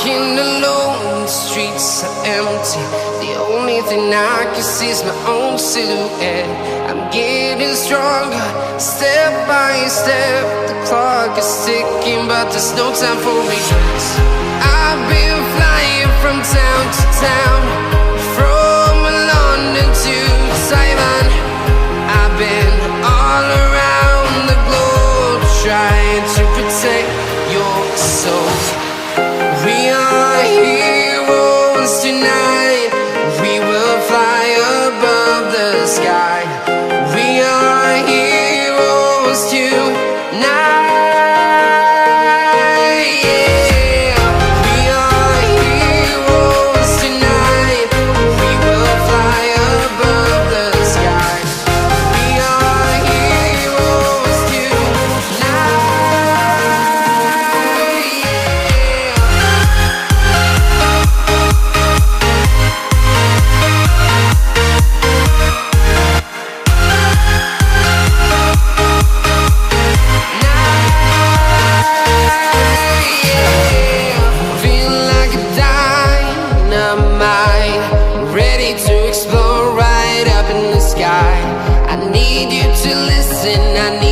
walking alone, the streets are empty. The only thing I can see is my own silhouette. I'm getting stronger, step by step. The clock is ticking, but there's no time for regrets. I've been flying from town to town, from London to Taiwan. I've been all around the globe, trying to protect your soul. We are heroes tonight. We will fly above the sky. We are heroes tonight. Yeah. We are heroes tonight. We will fly above the sky. We are heroes tonight. Feeling like a dynamite, ready to explode right up in the sky. I need you to listen, I need